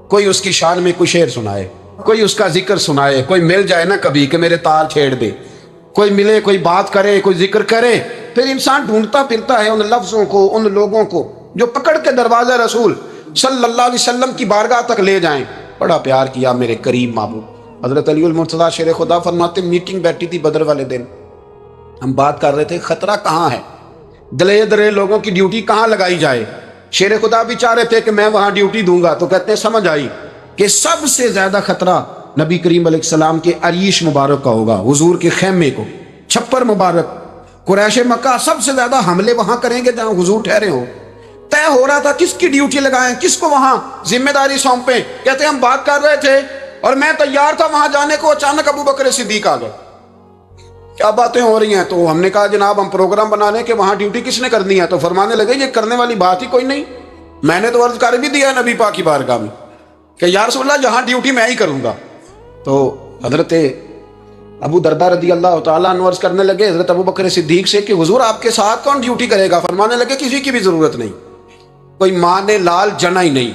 کوئی اس کی شان میں کوئی شعر سنائے، کوئی اس کا ذکر سنائے، کوئی مل جائے نا کبھی کہ میرے تال چھیڑ دے، کوئی ملے، کوئی بات کرے، کوئی ذکر کرے۔ پھر انسان ڈھونڈتا پھرتا ہے ان لفظوں کو، ان لوگوں کو جو پکڑ کے دروازہ رسول صلی اللہ علیہ وسلم کی بارگاہ تک لے جائیں۔ بڑا پیار کیا میرے کریم محبوب۔ حضرت علی المرتضیٰ شیر خدا فرماتے میٹنگ بیٹھی تھی بدر والے دن، ہم بات کر رہے تھے خطرہ کہاں ہے، دلے درے لوگوں کی ڈیوٹی کہاں لگائی جائے۔ شیر خدا بھی چاہ رہے تھے کہ میں وہاں ڈیوٹی دوں گا، تو کہتے ہیں سمجھ آئی کہ سب سے زیادہ خطرہ نبی کریم علیہ السلام کے عریش مبارک کا ہوگا، حضور کے خیمے کو، چھپر مبارک۔ قریش مکہ سب سے زیادہ حملے وہاں کریں گے جہاں حضور ٹھہرے ہوں۔ طے ہو رہا تھا کس کی ڈیوٹی لگائیں، کس کو وہاں ذمہ داری سونپیں۔ کہتے ہیں ہم بات کر رہے تھے اور میں تیار تھا وہاں جانے کو، اچانک ابو بکر صدیق آ گئے۔ کیا باتیں ہو رہی ہیں؟ تو ہم نے کہا جناب ہم پروگرام بنا لیں کہ وہاں ڈیوٹی کس نے کرنی ہے۔ تو فرمانے لگے یہ کرنے والی بات ہی کوئی نہیں، میں نے تو عرض کر بھی دیا نبی پاک کی بارگاہ میں کہ یا رسول اللہ یہاں ڈیوٹی میں ہی کروں گا۔ تو حضرت ابو دردہ رضی اللہ تعالیٰ عنہ عرض کرنے لگے حضرت ابو بکر صدیق سے کہ حضور آپ کے ساتھ کون ڈیوٹی کرے گا؟ فرمانے لگے کسی کی بھی ضرورت نہیں، کوئی ماں نے لال جنا ہی نہیں،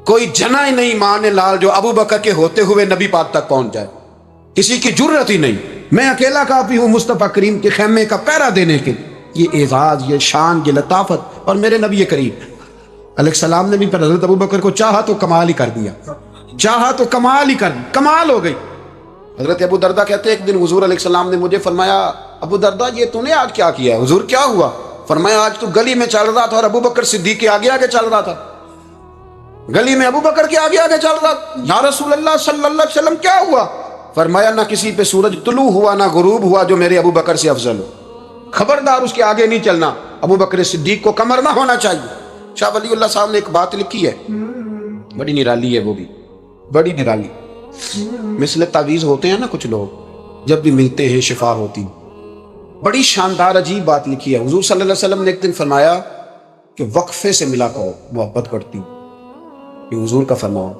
کوئی جنا ہی نہیں ماں نے لال جو ابو بکر کے ہوتے ہوئے نبی پاک تک پہنچ جائے، کسی کی جرت ہی نہیں۔ میں اکیلا کافی ہوں مصطفیٰ کریم کے خیمے کا پہرا دینے کے۔ یہ اعزاز، یہ شان، یہ لطافت، اور میرے نبی کریم علیہ السلام نے بھی پر حضرت ابو بکر کو چاہا تو کمال ہی کر دیا، چاہا تو کمال ہی کر دی، کمال ہو گئی۔ حضرت ابو دردہ کہتے ہیں ایک دن حضور علیہ السلام نے مجھے فرمایا ابو دردہ یہ تو نے آج کیا کیا ہے؟ حضور کیا ہوا؟ فرمایا آج تو گلی میں چل رہا تھا اور ابو بکر صدیق کے آگے آگے چل رہا تھا، گلی میں ابو بکر کے آگے آگے چل رہا تھا۔ یا رسول اللہ صلی اللہ علیہ وسلم کیا ہوا؟ فرمایا نہ کسی پہ سورج طلوع ہوا نہ غروب ہوا جو میرے ابو بکر سے افضل ہو، خبردار اس کے آگے نہیں چلنا، ابو بکر صدیق کو کمر نہ ہونا چاہیے۔ شاہ ولی اللہ صاحب نے ایک بات لکھی ہے، بڑی نرالی ہے، وہ بھی بڑی نرالی۔ مثل تعویذ ہوتے ہیں نا کچھ لوگ، جب بھی ملتے ہیں شفا ہوتی، بڑی شاندار عجیب بات لکھی ہے. حضور صلی اللہ علیہ وسلم نے ایک دن فرمایا کہ وقفے سے ملا کرو محبت بڑھتی. یہ حضور کا فرمان،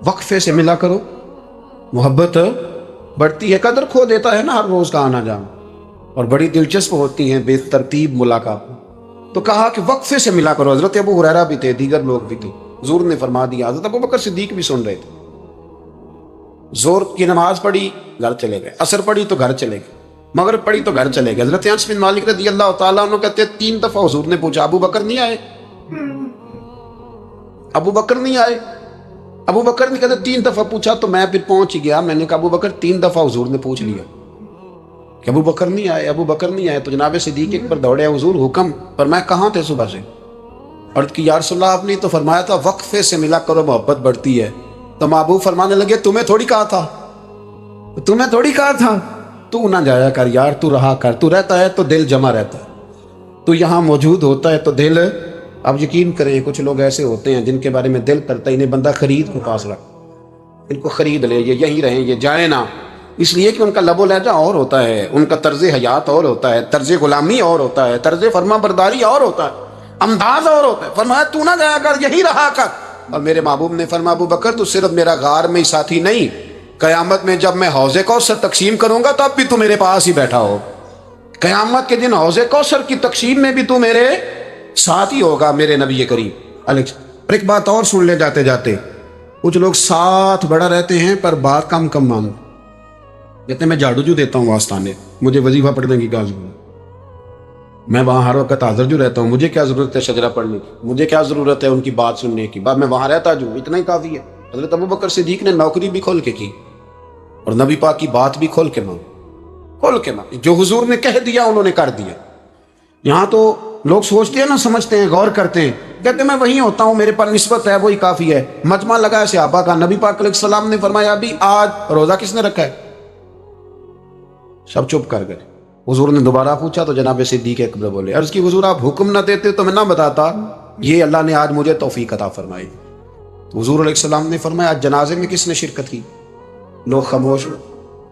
وقفے سے ملا کرو محبت بڑھتی ہے. قدر کھو دیتا ہے نا ہر روز کا آنا جانا، اور بڑی دلچسپ ہوتی ہیں بے ترتیب ملاقات. تو کہا کہ وقفے سے ملا کرو. حضرت ابو ہریرہ بھی تھے، دیگر لوگ بھی تھے. حضور نے فرما دیا. حضرت ابو بکر صدیق بھی سن رہے تھے. زور کی نماز پڑھی، گھر چلے گئے. عصر پڑھی تو گھر چلے گئے. مغرب پڑھی تو گھر چلے گئے. حضرت انس بن مالک رضی اللہ تعالیٰ عنہ کہتے ہیں 3 دفعہ حضور نے پوچھا ابو بکر نہیں آئے؟ ابو بکر نہیں آئے؟ ابو بکر نے کہتے 3 دفعہ پوچھا تو میں پھر پہنچ گیا. میں نے کہا ابو بکر 3 دفعہ حضور نے پوچھ لیا کہ ابو بکر نہیں آئے، ابو بکر نہیں آئے. تو جناب صدیق ایک پر دوڑے، حضور حکم. پر میں کہاں تھے صبح سے؟ عرض کی یا رسول اللہ آپ نے تو فرمایا تھا وقفے سے ملا کرو محبت بڑھتی ہے. تو محبوب فرمانے لگے تمہیں تھوڑی کہا تھا، تمہیں تھوڑی کہا تھا. تو نہ جایا کر یار، تو رہا کر. تو رہتا ہے تو دل جمع رہتا ہے، تو یہاں موجود ہوتا ہے تو دل. اب یقین کریں کچھ لوگ ایسے ہوتے ہیں جن کے بارے میں دل کرتا ہے انہیں بندہ خرید کو پاس رکھ، ان کو خرید لے، یہ یہیں رہیں، یہ جائیں نہ. اس لیے کہ ان کا لب و لہجہ اور ہوتا ہے، ان کا طرز حیات اور ہوتا ہے، طرز غلامی اور ہوتا ہے، طرز فرما برداری اور ہوتا ہے، انداز اور ہوتا ہے. فرمایا تو نہ جایا کر، یہی رہا کر. اور میرے محبوب نے فرمایا ابو بکر تو صرف میرا غار میں ہی ساتھی نہیں، قیامت میں جب میں حوض کوثر تقسیم کروں گا تب بھی تو میرے پاس ہی بیٹھا ہو. قیامت کے دن حوض کوثر کی تقسیم میں بھی تو میرے ساتھ ہی ہوگا میرے نبی کریم. اور ایک بات اور سن لے جاتے جاتے، کچھ لوگ ساتھ بڑا رہتے ہیں پر بات کم کم مانتے. کہتے ہیں میں جھاڑو جو دیتا ہوں واسطانے، مجھے وظیفہ پڑھنے کی کیا ضرورت؟ میں وہاں ہر وقت حاضر جو رہتا ہوں، مجھے کیا ضرورت ہے شجرہ پڑھنے کی؟ مجھے کیا ضرورت ہے ان کی بات سننے کی؟ میں وہاں رہتا جو، اتنا ہی کافی ہے. حضرت ابو بکر صدیق نے نوکری بھی کھول کے کی اور نبی پاک کی بات بھی کھول کے مانگ. جو حضور نے کہہ دیا انہوں نے کر دیا. یہاں تو لوگ سوچتے ہیں نا، سمجھتے ہیں، غور کرتے ہیں، کہتے ہیں میں وہیں ہوتا ہوں، میرے پر نسبت ہے، وہی کافی ہے. مجمع لگا ہے صحابہ کا، نبی پاک علیہ السلام نے فرمایا ابھی آج روزہ کس نے رکھا ہے؟ سب چپ کر گئے. حضور نے دوبارہ پوچھا تو جناب صدیق اکبر بولے، عرض کی حضور آپ حکم نہ دیتے تو میں نہ بتاتا، یہ اللہ نے آج مجھے توفیق عطا فرمائی. تو حضور علیہ السلام نے فرمایا آج جنازے میں کس نے شرکت کی؟ لوگ خاموش.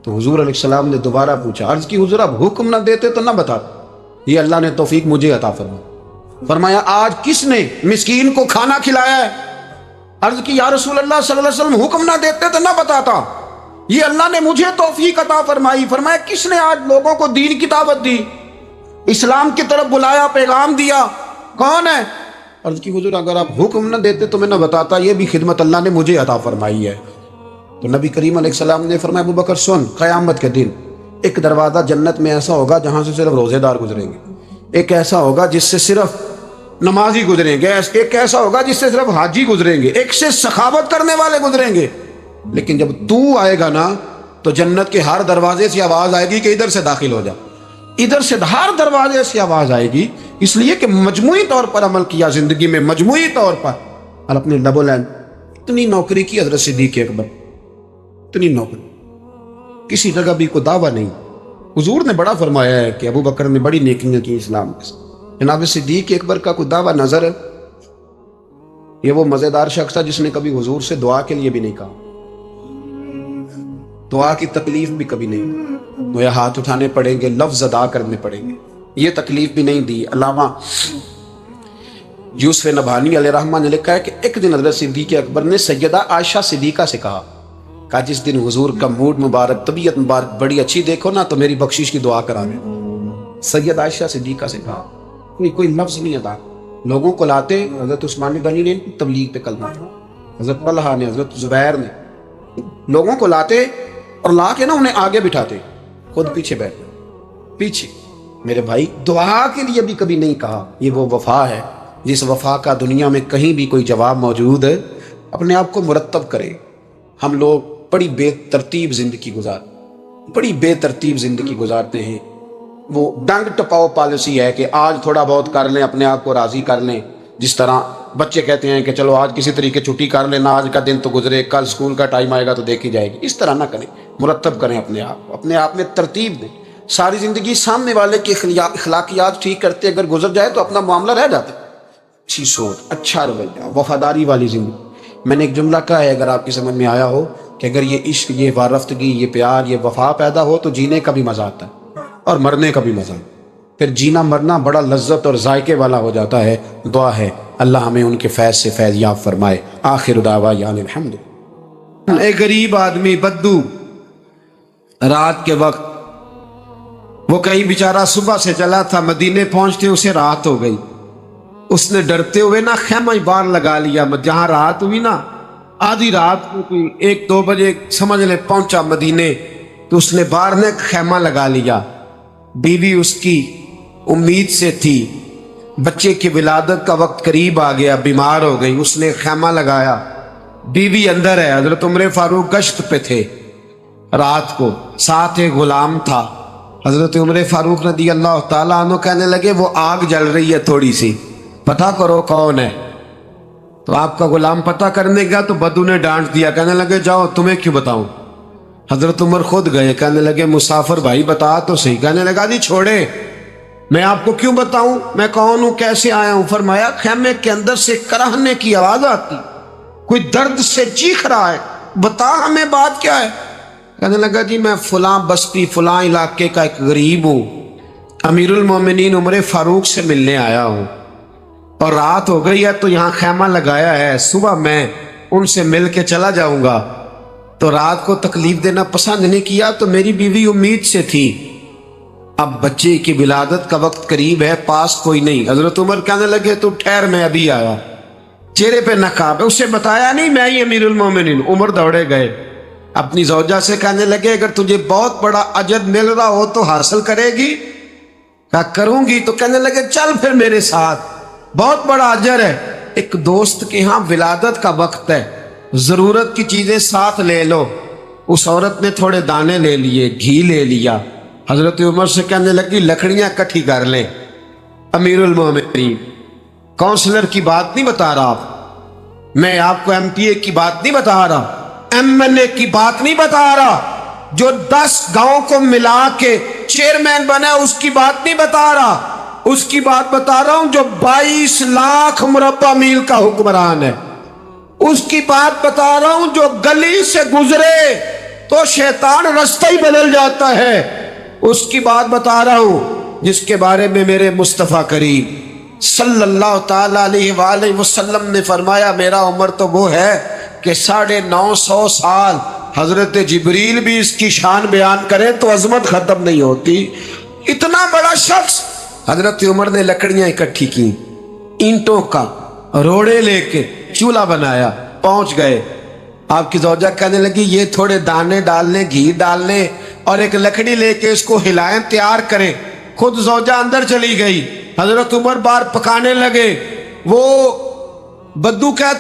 تو حضور علیہ السلام نے دوبارہ پوچھا، عرض کی حضور آپ حکم نہ دیتے تو نہ بتاتا، یہ اللہ نے توفیق مجھے عطا فرمائی. فرمایا آج کس نے مسکین کو کھانا کھلایا ہے؟ عرض کی یا رسول اللہ صلی اللہ علیہ وسلم حکم نہ دیتے تو نہ بتاتا، یہ اللہ نے مجھے توفیق عطا فرمائی. فرمایا کس نے آج لوگوں کو دین کی دعوت دی، اسلام کی طرف بلایا، پیغام دیا؟ کون ہے؟ عرض کی حضور اگر آپ حکم نہ دیتے تو میں نہ بتاتا، یہ بھی خدمت اللہ نے مجھے عطا فرمائی ہے. تو نبی کریم علیہ السلام نے فرمایا ابو بکر سن، قیامت کے دن ایک دروازہ جنت میں ایسا ہوگا جہاں سے صرف روزے دار گزریں گے، ایک ایسا ہوگا جس سے صرف نمازی گزریں گے، ایک ایسا ہوگا جس سے صرف حاجی گزریں گے، ایک سے سخاوت کرنے والے گزریں گے. لیکن جب تو آئے گا نا تو جنت کے ہر دروازے سے آواز آئے گی کہ ادھر سے داخل ہو جا، ادھر سے ہر دروازے سے آواز آئے گی. اس لیے کہ مجموعی طور پر عمل کیا زندگی میں، مجموعی طور پر، اور اپنے لب و لہجے. اتنی نوکری کی حضرت صدیق اکبر، اتنی نوکری، کسی جگہ بھی کوئی دعویٰ نہیں. حضور نے بڑا فرمایا ہے کہ ابو بکر نے بڑی نیکیاں کی اسلام کے ساتھ. جناب صدیق اکبر کا کوئی دعویٰ نظر ہے؟ یہ وہ مزیدار شخص تھا جس نے کبھی حضور سے دعا کے لیے بھی نہیں کہا، دعا کی تکلیف بھی کبھی نہیں. وہ ہاتھ اٹھانے پڑیں گے، لفظ ادا کرنے پڑیں گے، یہ تکلیف بھی نہیں دی. علامہ یوسف نبہانی علیہ رحمہ نے لکھا ہے کہ ایک دن حضرت صدیق اکبر نے سیدہ عائشہ صدیقہ سے کہا جس دن حضور کا موڈ مبارک، طبیعت مبارک بڑی اچھی دیکھو نا تو میری بخشش کی دعا کرا دے. سیدہ عائشہ صدیقہ سے کہا، کوئی لفظ نہیں ادا. لوگوں کو لاتے، حضرت عثمان غنی نے تبلیغ پہ کلمہ پڑھا، حضرت طلحہ نے، حضرت زبیر نے، لوگوں کو لاتے اور لا کے نا انہیں آگے بٹھاتے، خود پیچھے بیٹھتے. پیچھے میرے بھائی دعا کے لیے بھی کبھی نہیں کہا. یہ وہ وفا ہے جس وفا کا دنیا میں کہیں بھی کوئی جواب موجود ہے. اپنے آپ کو مرتب کرے. ہم لوگ بڑی بے ترتیب زندگی گزارتے ہیں. وہ ڈنگ ٹپاؤ پالیسی ہے کہ آج تھوڑا بہت کر لیں، اپنے آپ کو راضی کر لیں. جس طرح بچے کہتے ہیں کہ چلو آج کسی طریقے چھٹی کر لینا، آج کا دن تو گزرے، کل اسکول کا ٹائم آئے گا تو دیکھی جائے گی. اس طرح نہ کریں، مرتب کریں اپنے آپ میں ترتیب دیں. ساری زندگی سامنے والے کی اخلاقیات ٹھیک کرتے اگر گزر جائے تو اپنا معاملہ رہ جاتا ہے. اچھی سوچ، اچھا رویہ، وفاداری والی زندگی. میں نے ایک جملہ کہا ہے، اگر آپ کی سمجھ میں آیا ہو، کہ اگر یہ عشق، یہ وارفتگی، یہ پیار، یہ وفا پیدا ہو تو جینے کا بھی مزہ آتا ہے. اور مرنے کا بھی مزہ، پھر جینا مرنا بڑا لذت اور ذائقے والا ہو جاتا ہے۔ دعا ہے اللہ ہمیں ان کے فیض سے فیض یاب فرمائے۔ آخر دعوانا الحمد۔ ایک غریب آدمی بدو رات کے وقت، وہ کہیں بیچارہ صبح سے چلا تھا، مدینے پہنچتے اسے رات ہو گئی۔ اس نے ڈرتے ہوئے نا خیمہ باہر لگا لیا، جہاں رات ہوئی نا آدھی رات کو، کوئی 1-2 بجے سمجھ لے پہنچا مدینے، تو اس نے باہر نے خیمہ لگا لیا۔ بیوی اس کی امید سے تھی، بچے کی ولادت کا وقت قریب آ گیا، بیمار ہو گئی، اس نے خیمہ لگایا، بیوی اندر ہے۔ حضرت عمر فاروق گشت پہ تھے رات کو، ساتھ ایک غلام تھا۔ حضرت عمر فاروق رضی اللہ تعالیٰ عنہ کہنے لگے وہ آگ جل رہی ہے تھوڑی سی، پتہ کرو کون ہے۔ تو آپ کا غلام پتہ کرنے گیا تو بدو نے ڈانٹ دیا، کہنے لگے جاؤ تمہیں کیوں بتاؤں۔ حضرت عمر خود گئے، کہنے لگے مسافر بھائی بتا تو صحیح۔ کہنے لگا جی چھوڑے، میں آپ کو کیوں بتاؤں، میں کون ہوں، کیسے آیا ہوں۔ فرمایا خیمے کے اندر سے کراہنے کی آواز آتی، کوئی درد سے چیخ رہا ہے، بتا ہمیں بات کیا ہے۔ کہنے لگا جی میں فلاں بستی فلاں علاقے کا ایک غریب ہوں، امیر المومنین عمر فاروق سے ملنے آیا ہوں، اور رات ہو گئی ہے تو یہاں خیمہ لگایا ہے، صبح میں ان سے مل کے چلا جاؤں گا۔ تو رات کو تکلیف دینا پسند نہیں کیا، تو میری بیوی امید سے تھی، اب بچے کی ولادت کا وقت قریب ہے، پاس کوئی نہیں۔ حضرت عمر کہنے لگے تو ٹھہر میں ابھی آیا، چہرے پہ نقاب ہے، اسے بتایا نہیں میں ہی امیر المومنین۔ عمر دوڑے گئے، اپنی زوجہ سے کہنے لگے اگر تجھے بہت بڑا اجر مل رہا ہو تو حاصل کرے گی؟ کہا کروں گی۔ تو کہنے لگے چل پھر میرے ساتھ، بہت بڑا اجر ہے، ایک دوست کے ہاں ولادت کا وقت ہے، ضرورت کی چیزیں ساتھ لے لو۔ اس عورت نے تھوڑے دانے لے لیے، گھی لے لیا۔ حضرت عمر سے کہنے لگی لکڑیاں کٹھی کر لیں۔ امیر المومنین کونسلر کی بات نہیں بتا رہا، میں آپ کو MP کی بات نہیں بتا رہا، MLA کی بات نہیں بتا رہا، جو 10 گاؤں کو ملا کے چیئرمین بنا اس کی بات نہیں بتا رہا، اس کی بات بتا رہا ہوں جو 22 لاکھ مربع میل کا حکمران ہے، اس کی بات بتا رہا ہوں جو گلی سے گزرے تو شیطان رستہ ہی بدل جاتا ہے، اس کی بات بتا رہا ہوں جس کے بارے میں میرے مصطفیٰ کریم صلی اللہ تعالیٰ علیہ وآلہ وسلم نے فرمایا میرا عمر تو وہ ہے کہ 950 سال حضرت جبریل بھی اس کی شان بیان کرے تو عظمت ختم نہیں ہوتی۔ اتنا بڑا شخص۔ حضرت عمر نے لکڑیاں اکٹھی کی، اینٹوں کا روڑے لے کے چولہا بنایا، پہنچ گئے۔ آپ کی زوجہ کہنے لگی یہ تھوڑے دانے ڈال لیں، گھی ڈال لیں اور ایک لکڑی لے کے اس کو ہلائیں، تیار کریں۔ خود زوجہ اندر چلی گئی، حضرت عمر باہر پکانے لگے۔ وہ بدو کہتا